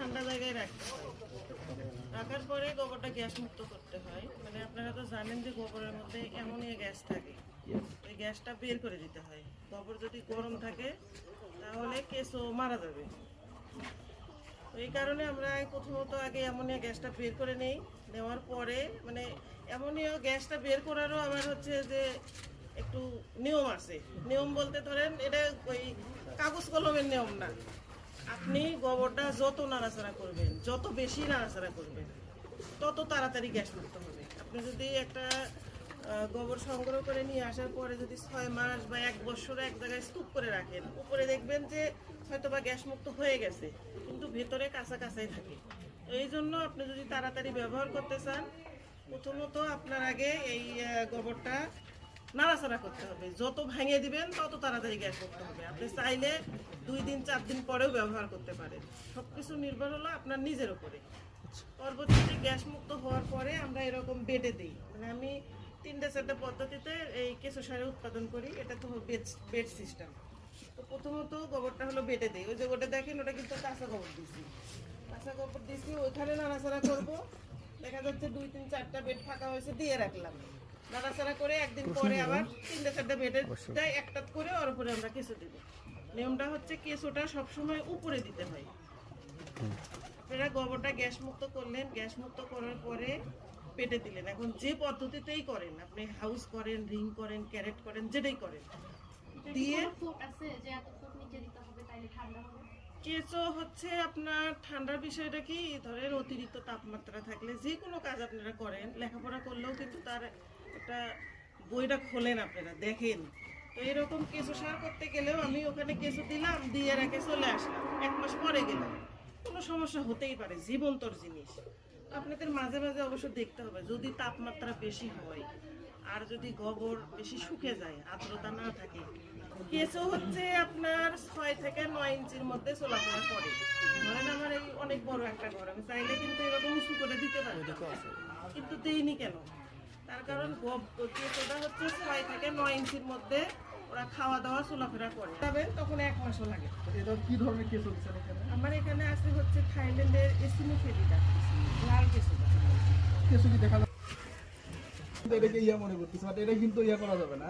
ঠান্ডা জায়গায় রাখতে হয়। রাখার পরে গোবরটা গ্যাস মুক্ত করতে হয়। মানে আপনারা তো জানেন যে গোবরের মধ্যে অ্যামোনিয়া গ্যাস থাকে, এই গ্যাসটা বের করে দিতে হয়। গোবর যদি গরম থাকে তাহলে কেঁচো মারা যাবে। তো এই কারণে আমরা প্রথমত আগে অ্যামোনিয়া গ্যাসটা বের করে নেই। নেওয়ার পরে মানে অ্যামোনিয়া গ্যাসটা বের করারও আমার হচ্ছে যে একটু নিয়ম আছে। নিয়ম বলতে ধরেন এটা ওই কাগজ কলমের নিয়ম না। আপনি গোবরটা যত নাড়াচাড়া করবেন, যত বেশি নাড়াচাড়া করবেন, তত তাড়াতাড়ি গ্যাস মুক্ত হবে। আপনি যদি একটা গোবর সংগ্রহ করে নিয়ে আসার পরে যদি 6 মাস বা 1 বছর এক জায়গায় স্তূপ করে রাখেন, উপরে দেখবেন যে হয়তো বা গ্যাস মুক্ত হয়ে গেছে, কিন্তু ভেতরে কাঁচা কাঁচাই থাকে। তো এই জন্য আপনি যদি তাড়াতাড়ি ব্যবহার করতে চান, প্রথমত আপনার আগে এই গোবরটা নাড়াচাড়া করতে হবে। যত ভেঙে দিবেন তত তাড়াতাড়ি গ্যাস মুক্ত হবে। আপনি চাইলে 2 দিন 4 দিন পরেও ব্যবহার করতে পারেন। সবকিছু নির্ভর হলো আপনার নিজের উপরে। পরবর্তীতে গ্যাস মুক্ত হওয়ার পরে আমরা এরকম বেডে দিই। মানে আমি 3-4টা পদ্ধতিতে এই কেঁচো সার উৎপাদন করি। এটা তো বেড সিস্টেম। তো প্রথমত গোবরটা হলো বেডে দিই। ওই যে ওটা দেখেন, ওটা কিন্তু কাঁচা গোবর দিছি। কাঁচা গোবর দিছি, ওইখানে নাড়াচাড়া করবো। দেখা যাচ্ছে 2-3-4টা বেড ফাঁকা হয়েছে, দিয়ে রাখলাম। নাড়াচাড়া করে একদিন পরে আবার 3-4টা বেডের যাই একটা করে ওর উপরে আমরা কেঁচো দিব। নিয়মটা হচ্ছে কেঁচোটা সবসময় উপরে দিতে হয়। আপনারা গোবরটা গ্যাস মুক্ত করলেন, গ্যাস মুক্ত করার পরে পেটে দিলেন। এখন যে পদ্ধতিতেই করেন, আপনি হাউস করেন, রিং করেন, ক্যারেট করেন, যেটাই করেন, দিয়ে কেঁচো হচ্ছে আপনার ঠান্ডার বিষয়টা কি ধরেন অতিরিক্ত তাপমাত্রা থাকলে যে কোনো কাজ আপনারা করেন, লেখাপড়া করলেও কিন্তু তার একটা বইটা খোলেন, আপনারা দেখেন। তো এরকম কেঁচো সার করতে গেলেও আমি ওখানে কেঁচো দিলাম, দিয়ে রেখে চলে আসলাম, 1 মাস পরে গেলাম, কোনো সমস্যা হতেই পারে, জীবন্তর জিনিস। আপনাদের মাঝে মাঝে অবশ্য দেখতে হবে, যদি তাপমাত্রা বেশি হয় আর যদি গোবর বেশি শুকে যায়, আর্দ্রতা না থাকে, কেঁচো হচ্ছে আপনার 6 থেকে 9 ইঞ্চির মধ্যে চলাফেরা করে। ধরেন আমার এই অনেক বড় একটা ঘর, আমি চাইলে কিন্তু এরকম উঁচু করে দিতে পারি, কিন্তু দিইনি কেন? তার কারণ কেঁচোটা হচ্ছে 6 থেকে 9 ইঞ্চির মধ্যে ওরা খাওয়া দাওয়া চলাফেরা করে যাবে, তখন 1 মাসও লাগে। এটা কি ধরনের কেঁচো দিচ্ছেন এখানে? আমার এখানে আছে হচ্ছে থাইল্যান্ডের এসিনোফিলিডা, লাল কেঁচোটা। কেঁচো কি দেখা এটা ইয়া মনে করতেছে, এটা কিন্তু ইয়া করা যাবে না।